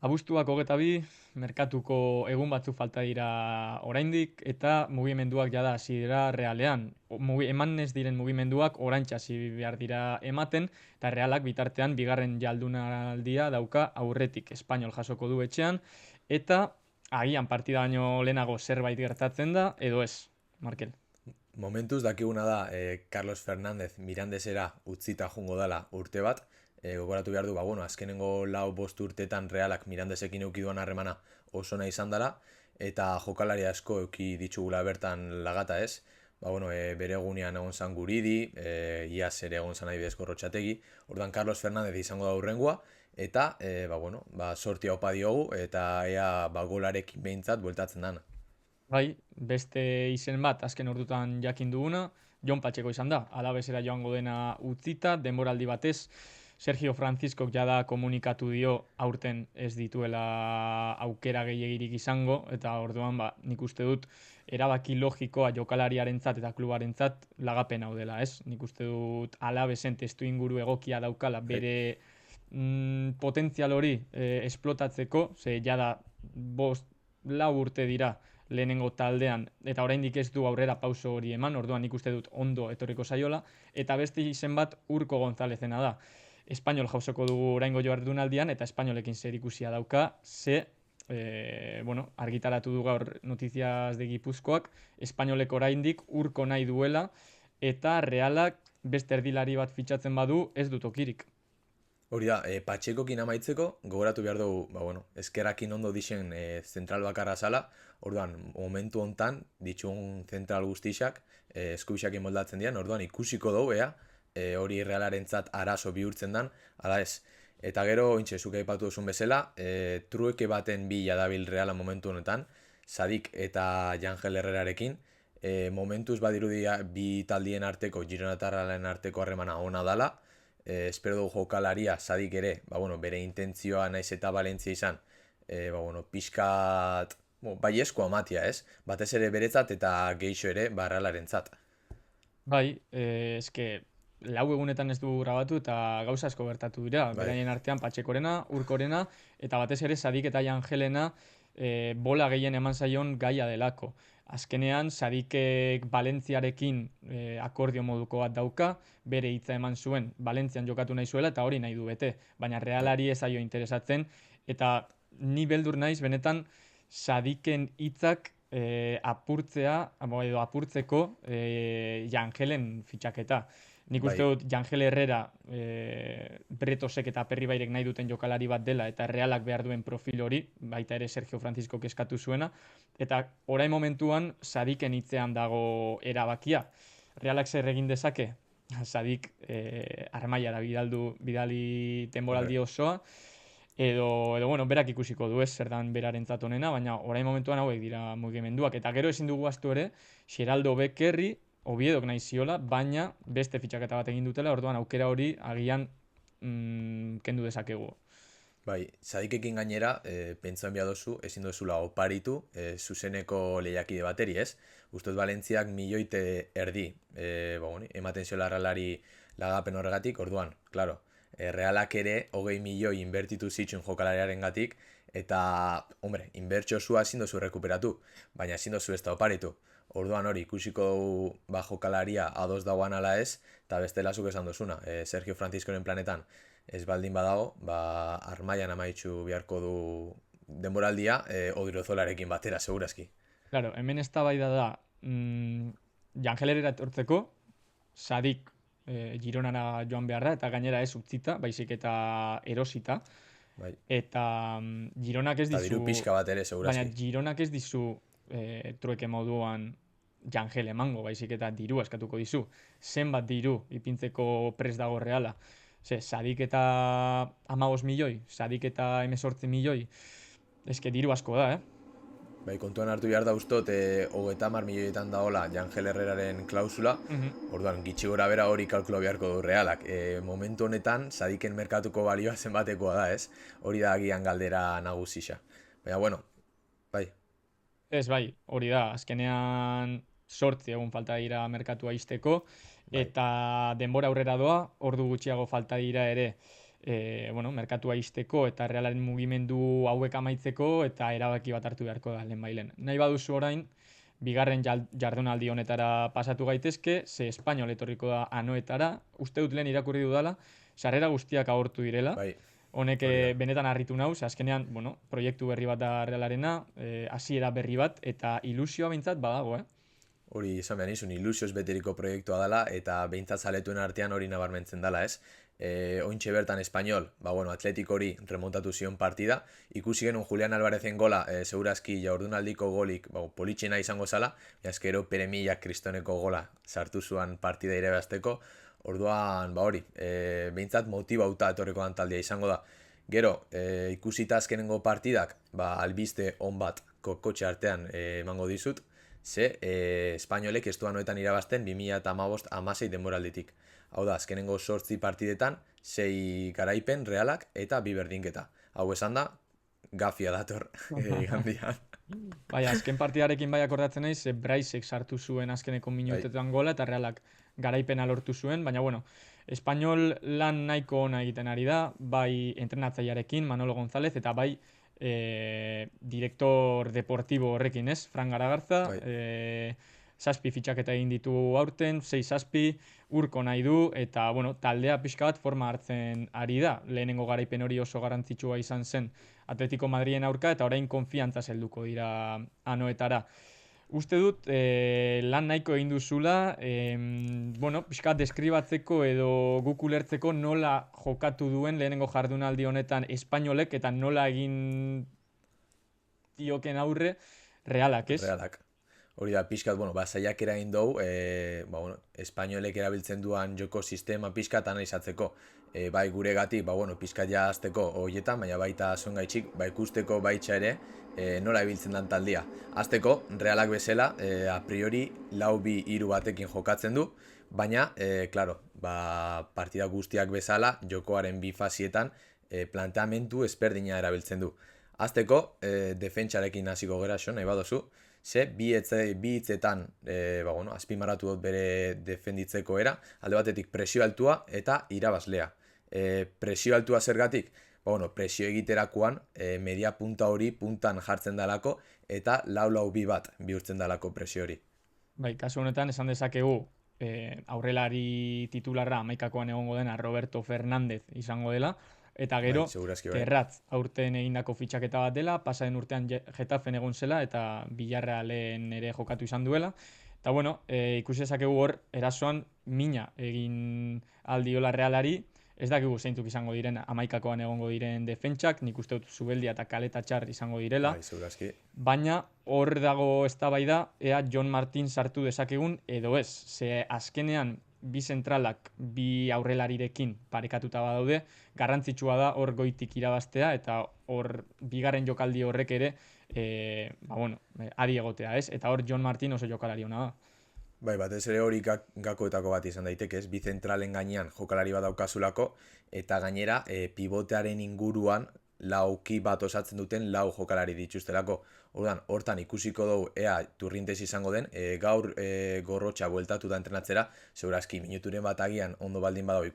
Abuztuak 22, merkatuko egun batzuk falta dira oraindik eta mugimenduak jada hasi dira Realean. Eman ez diren mugimenduak oraintxe hasi behar dira ematen eta Realak bitartean bigarren jaldunaldia dauka aurretik. Espainol jasoko du etxean eta agian partida baino lehenago zerbait gertatzen da edo ez, Markel. Momentuz dakiguna da Carlos Fernández Mirandesera utzita jungo dela urte bat. Gogoratu behar du, azkenengo lau bost urtetan Realak Mirandesekin euki duan harremana oso nahi izan dela, eta jokalari asko euki ditugula bertan lagata ez. Bere egunean egon zan Guridi, iaz ere egon zan adibidez Gorrotxategi, orduan Carlos Fernández izango da hurrengoa, eta sortia opa diogu, eta ea golarekin behintzat bueltatzen dana. Bai, beste izen bat azken ordutan jakin duguna, Jon Patxeko izan da. Alabesera joango dena utzita, denboraldi batez, Sergio Franciscok jada komunikatu dio aurten ez dituela aukera gehiegirik izango, eta orduan nik uste dut erabaki logikoa jokalariarentzat eta klubarentzat lagapen hau dela, ez? Nik uste dut Alabesen testu inguru egokia daukala Bai. bere potentzial hori esplotatzeko, ze jada bost lau urte dira lehenengo taldean eta oraindik ez du aurrera pauso hori eman, orduan nik uste dut ondo etorriko saiola, eta beste izen bat Urko Gonzalezena da. Espainol jausoko dugu oraingo jardunaldian eta espainolekin zerikusia dauka, argitaratu du gaur Notizias de Gipuzkoak, espainolek oraindik Urko nahi duela eta Realak beste erdilari bat fitxatzen badu ez du tokirik. Hori da, Patxekokin amaitzeko, gogoratu behar dugu, eskerakin ondo dixen zentral bakarra zala, orduan, momentu hontan, ditxun zentral guztixak, eskubixak moldatzen dian, orduan, ikusiko dugu, hori Realarentzat arazo bihurtzen dan, ala ez. Eta gero, ointxe, zuke aipatu duzun bezala, trueke baten bi jadabil Reala momentu honetan, Sadik eta Jangel Herrerarekin, momentuz badirudi bi taldien arteko, Girona eta Realaren arteko harremana ona dala, espero dugu jokalaria Sadik ere, bere intentzioa naiz eta Valentzia izan, pixkat, baiezkoa matia ez, batez ere beretzat eta geixo ere Realarentzat. Bai, eske lau egunetan ez du grabatu eta gauza asko gertatu dira. Bai, Beraien artean Patxekorena, Urkorena eta batez ere Sadik eta Jangelena bola gehien eman zaion gaia delako. Azkenean Sadikek Valentziarekin akordio moduko bat dauka, bere hitza eman zuen Valentzian jokatu nahi zuela eta hori nahi du bete, baina bai. Realari ez zaio interesatzen eta ni beldur naiz benetan Sadiken hitzak apurtzea, edo apurtzeko Jangelen fitxaketa. Nik uste Bai, dut Jangel Herrera Bretosek eta Aperribairek nahi duten jokalari bat dela eta Realak behar duen profil hori, baita ere Sergio Francisco eskatu zuena, eta orain momentuan Sadiken hitzean dago erabakia. Realak zer egin dezake? Sadik armaiara bidali denboraldi horre. osoa, edo berak ikusiko du ez zer dan berarentzat onena, baina orain momentuan hauek dira mugimenduak. Eta gero ezin dugu ahaztu ere, Xeraldo Bekerri, Oviedok nahi ziola, baina beste fitxaketa bat egin dutela, orduan aukera hori agian kendu dezakegu. Bai, Sadikekin gainera, pentsan behar dozu, ezin dozula oparitu, zuzeneko lehiakide bateri, ez? Uztot Valentziak milioite erdi, ematen ziola Realari lagapen horregatik, orduan, klaro, Realak ere, 20 milioi inbertitu zitsun jokalariaren gatik, eta, hombre, inbertsio zua ezin dozu rekuperatu, baina ezin dozu ez da oparitu. Orduan hori, ikusiko dugu jokalaria ados dagoan ala ez, eta beste lasuk esan dozuna, Sergio Franciscoren planetan, ez baldin badago, armaian amaitzu beharko du denboraldia, Odriozolarekin batera, segurazki. Claro, hemen eztabaida da Jangel Herrera etortzeko, Sadik Gironara joan beharra, eta gainera ez utzita, baizik eta erosita, Bai. eta Gironak ez Eta dizu, diru pixka bat ere, baina segurazki. Gironak ez dizu trueke moduan Jangel emango, baizik eta diru askatuko dizu. Zenbat diru ipintzeko prest dago Reala. Sadik eta 15 milioi, Sadik eta 18 milioi, eske diru asko da, eh? Bai, kontuan hartu behar da ustot, 30 milioietan daola Jangel Herreraren klausula, Mhm. orduan, gitxi gora bera hori kalkulo beharko du Realak. Momentu honetan, Sadiken merkatuko balioa zenbatekoa da, ez? Hori da agian galdera nagusisa. Baina, bueno, bai, Ez bai, hori da, azkenean 8 egun falta dira merkatua ixteko, bai, eta denbora aurrera doa, ordu gutxiago falta dira ere merkatua ixteko eta Realaren mugimendu hauek amaitzeko eta erabaki bat hartu beharko da lehenbailen. Nahi baduzu orain, bigarren jardunaldi honetara pasatu gaitezke, ze Espainol etorriko da Anoetara, uste dut lehen irakurri dudala, sarrera guztiak agortu direla, Bai, honek hori da. benetan harritu nau, ze azkenean, proiektu berri bat da Realarena, hasiera berri bat, eta ilusioa behintzat badago, Hori izan behar nizun, ilusioz beteriko proiektua dela, eta behintzat zaletuen artean hori nabarmentzen dela, ez? Ointxe bertan Espanyol, Atletik hori remontatu zion partida, ikusi genuen Julian Alvarezen gola, segurazki jaurdunaldiko golik, politxena izango zala, eskero Peremilla kristoneko gola sartu zuan partida irabazteko, orduan, behintzat motibauta etorreko dan taldea izango da. Gero, ikusita azkenengo partidak, albiste on bat kotxe artean emango dizut, ze Espainolek ez du Anoetan irabazten 2015-16 denboralditik. Hau da, azkenengo 8 partidetan, 6 garaipen realak eta 2 berdinketa. Hau esan da, gafia dator igandian. Bai, azken partidarekin bai akordatzen naiz, Braisek sartu zuen azkeneko minutetan gola eta Realak garaipena lortu zuen, baina Espainol lan nahiko ona egiten ari da, bai entrenatzailearekin, Manolo González, eta bai direktor deportibo horrekin, ez? Fran Garagarza, Bai. 7 fitxaketa egin ditu aurten, 6 7, urko nahi du, eta taldea pixka bat forma hartzen ari da. Lehenengo garaipen hori oso garrantzitsua izan zen Atletico Madriden aurka, eta orain konfiantza helduko dira Anoetara. Uste dut, lan nahiko egin duzula, pixka deskribatzeko edo guk ulertzeko nola jokatu duen lehenengo jardunaldi honetan Espainolek eta nola egin dioken aurre Realak, ez? Realak. Hori da, pixkat, saiakera egin dugu, Espainolek erabiltzen duan joko sistema pixkat analizatzeko. Bai guregatik, pixkat ja azteko horietan, baina baita zongaitxik, ikusteko baitxa ere, nola ebiltzen dan taldia. Azteko, Realak bezala, a priori, 4-2-3 batekin jokatzen du, baina, partida guztiak bezala, jokoaren bi fasietan, planteamendu ezberdina erabiltzen du. Azteko, defentsarekin hasiko gera nahi badozu, ze bi hitzetan azpimarratu dut bere defenditzeko era, alde batetik presio altua eta irabazlea. Presio altua zergatik? Presio egiterakoan media punta hori puntan jartzen dalako eta 4-4-2 bat bihurtzen dalako presio hori. Bai, kasu honetan esan dezakegu aurrelari titularra 11koan egongo dena Roberto Fernández izango dela, eta gero Terratz aurten egindako fitxaketa bat dela, pasaren urtean Getafen egon zela eta Villarrealen ere jokatu izan duela. Eta ikusi dezakegu hor erasoan mina egin aldiola Realari, ez dakigu zeintzuk izango diren 11koan egongo diren defentsak, nik uste dut Zubeldia eta Kaletatxar izango direla. Bai, baina hor dago eztabaida ea Jon Martin sartu dezakegun edo ez. Ze azkenean bi zentralak bi aurrelarirekin parekatuta badaude, garrantzitsua da hor goitik irabaztea eta hor bigarren jokaldi horrek ere adi egotea, ez? Eta hor Jon Martin oso jokalari ona da. Bai, batez ere hori gakoetako bat izan daiteke, ez? Bi zentralen gainean jokalari bat daukazulako, eta gainera pivotearen inguruan lauki bat osatzen duten 4 jokalari dituztelako. Hortan ikusiko dugu ea Turrintes izango den, gaur Gorrotxa bueltatu da entrenatzera, segurazki minuturen bat agian ondo baldin badau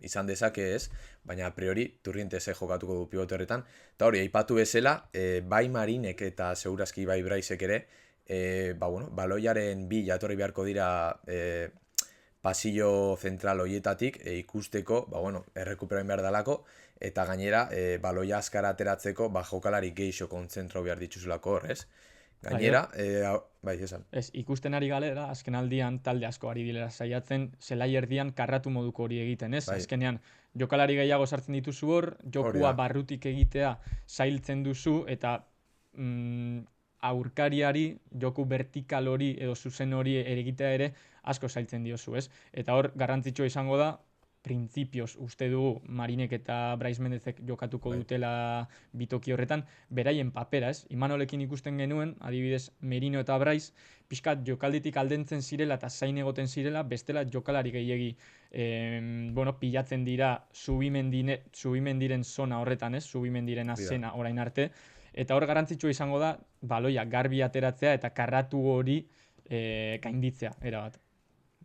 izan dezake ez, baina a priori Turrintes jokatuko du pivote horretan. Eta hori, aipatu bezala, bai Marinek eta segurazki bai Braisek ere, baloiaren bi jatorri beharko dira pasillo zentral horietatik ikusteko, errekuperain behar dalako, eta gainera, baloia azkara ateratzeko, jokalari geixo kontzentro behar dituzulako hor, ez? Gainera, esan. Ez, ikusten ari galera, azken aldian talde asko ari dilera saiatzen, zelai erdian karratu moduko hori egiten, ez? Azkenean, jokalari gehiago sartzen dituzu hor, jokua barrutik egitea zailtzen duzu, eta aurkariari, joku vertikal hori edo zuzen hori egitea ere asko zailtzen diozu, ez? Eta hor, garrantzitsua izango da, printzipioz uste dugu Marinek eta Brais Mendezek jokatuko dutela bitoki horretan, beraien papera, ez? Imanolekin ikusten genuen, adibidez Merino eta Brais, pixkat jokalditik aldentzen zirela eta zain egoten zirela, bestela jokalari gehiegi pilatzen dira Zubimendiren zona horretan, ez? Zubimendiren azena orain arte, eta hor garrantzitsua izango da, baloia garbi ateratzea eta karratu hori gainditzea, erabat.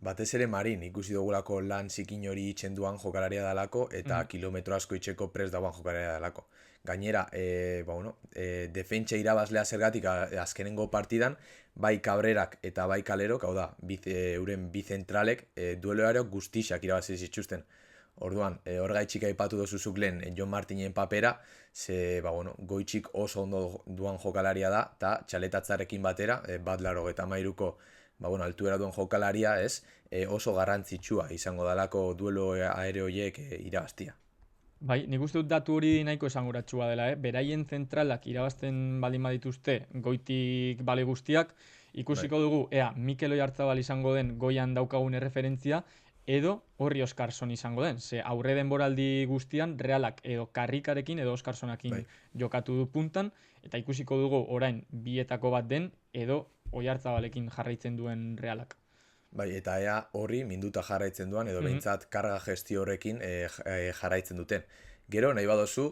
Batez ere Marin ikusi dugulako lan zikin hori itxenduan jokalaria dalako eta kilometro asko itxeko prest dauan jokalaria dalako. Gainera, defentsa irabazlea zergatik azkenengo partidan, bai Cabrerak eta bai Kalerok, hau da, euren bizentralek dueloarok guztixak irabazi zituzten. Orduan, horgaitxik aipatu dozuzuk lehen Jon Martinen papera, goitxik oso ondo duan jokalaria da, eta txaletatzarekin batera, bat laro eta mairuko altuera duen jokalaria, oso garrantzitsua izango dalako duelo aereoiek irabaztia. Bai, nik uste dut datu hori nahiko esanguratsua dela, beraien zentralak irabazten baldin badituzte goitik bale guztiak, ikusiko dugu, Mikel Oyarzabal izango den goian daukagun erreferentzia, edo Horri Oskarson izango den. Ze aurre denboraldi guztian Realak edo Karrikarekin edo Oskarsonakin jokatu du puntan, eta ikusiko dugu orain bietako bat den edo Oyarzabalekin jarraitzen duen Realak. Bai, eta ea horri minduta jarraitzen duan, edo behintzat karga gestio horrekin jarraitzen duten. Gero, nahi badozu,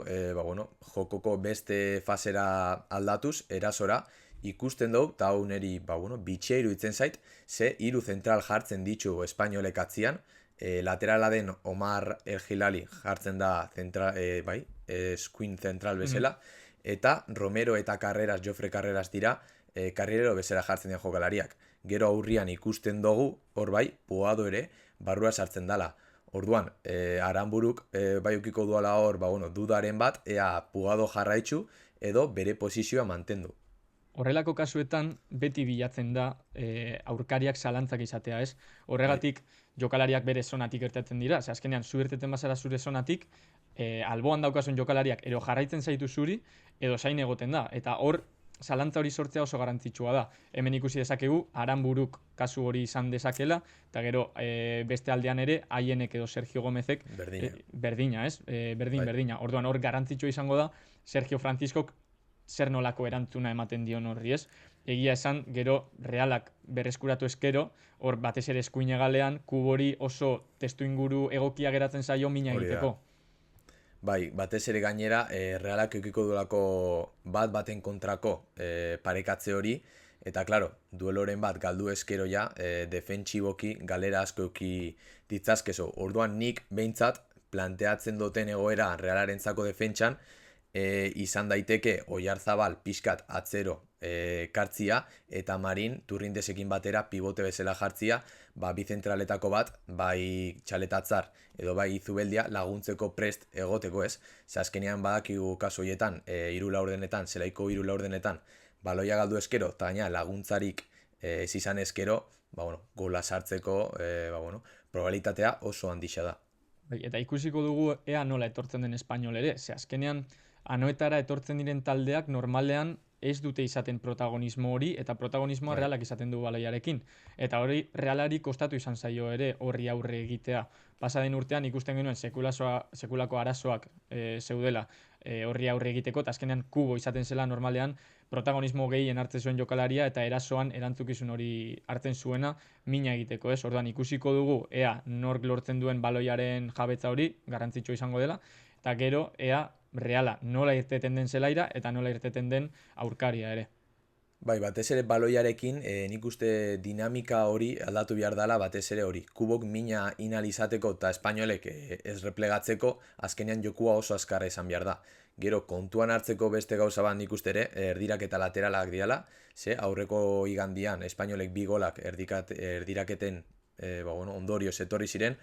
jokoko beste fasera aldatuz, erasora, ikusten dugu, eta hau neri, bitxia iruditzen zait, ze hiru zentral jartzen ditu espainolek atzian, laterala den Omar El Hilali jartzen da eskuin zentral bezala, eta Romero eta Jofre Carreras dira, karriero bezala jartzen den jokalariak. Gero aurrian ikusten dugu, hor bai, Puado ere, barrua sartzen dala. Orduan, Aranburuk bai ukiko duala hor, dudaren bat, ea Puado jarraitzu edo bere posizioa mantendu. Horrelako kasuetan beti bilatzen da aurkariak zalantzak izatea, ez? Horregatik jokalariak bere zonatik irteten dira, ze azkenean zu irteten bazara zure zonatik, alboan daukasun jokalariak edo jarraitzen zaitu zuri, edo zain egoten da, eta hor zalantza hori sortzea oso garrantzitsua da. Hemen ikusi dezakegu, Aranburuk kasu hori izan dezakela, eta gero beste aldean ere, Haienek edo Sergio Gomezek berdina, ez? Berdina. Orduan hor garrantzitsua izango da, Sergio Franciscok zer nolako erantzuna ematen dion horri, ez? Egia esan, gero Realak berreskuratu eskero, hor batez ere eskuin hegalean, kubori oso testu inguru egokia geratzen zaio mina egiteko. Bai, batez ere gainera, Realak eukiko duelako baten kontrako parekatze hori, eta klaro, dueloren bat galdu eskero ja, defentsiboki galera asko euki ditzazkezo. Orduan nik behintzat planteatzen duten egoera Realarentzako defentsan, izan daiteke Oyarzabal pixkat atzero kartzia, eta Marin Turrindesekin batera pivote bezala jartzia, bizentraletako bat, bai Txaletatzar edo bai Izubeldia laguntzeko prest egoteko, ez? Ze azkenean badakigu kasu horietan, hiru laurdenetan, zelaiko hiru laurdenetan, baloia galdu eskero, eta gaina laguntzarik ez izan eskero, gola sartzeko, probabilitatea oso handixa da. Eta ikusiko dugu ea nola etortzen den espainol ere, ze azkenean anoetara etortzen diren taldeak normalean ez dute izaten protagonismo hori, eta protagonismoa Realak izaten du baloiarekin. Eta hori Realari kostatu izan zaio ere horri aurre egitea. Pasaden urtean ikusten genuen sekulako arazoak zeudela horri aurre egiteko, eta azkenean kubo izaten zela normalean protagonismo gehien hartzen zuen jokalaria, eta erasoan erantzukizun hori hartzen zuena mina egiteko, ez? Orduan ikusiko dugu ea nork lortzen duen baloiaren jabetza hori, garrantzitsua izango dela, eta gero ea Reala nola irteten den zelaira eta nola irteten den aurkaria ere. Bai, batez ere baloiarekin, nik uste dinamika hori aldatu behar dela, batez ere hori. Kubok mina inalizateko eta espainolek ez replegatzeko, azkenean jokua oso azkarra izan behar da. Gero, kontuan hartzeko beste gauza bat nik uste ere, erdirak eta lateralak diala, ze aurreko igandian espainolek bi golak erdiraketen ondorioz etorri ziren,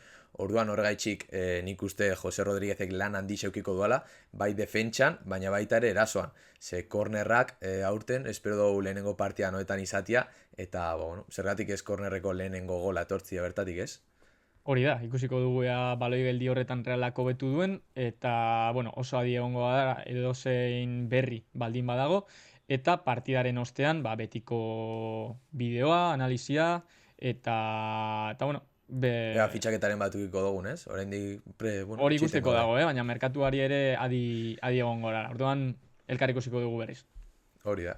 orduan horregaitxik nik uste Jose Rodríguezek lan handi xeukiko duela, bai defentsan, baina baita ere erasoan. Ze kornerrak aurten, espero dugu lehenengo partia noetan izatia, eta zergatik ez kornerreko lehenengo gola etortzia bertatik, ez? Hori da, ikusiko dugu baloi geldi horretan Realak hobetu duen, eta oso adi egongo da edozein berri baldin badago, eta partidaren ostean betiko bideoa, analizia, eta fitxaketaren batukiko dugun, ez? Hori ikusteko dago, baina merkatuari ere adi egongo da. Orduan elkar ikusiko dugu berriz. Hori da.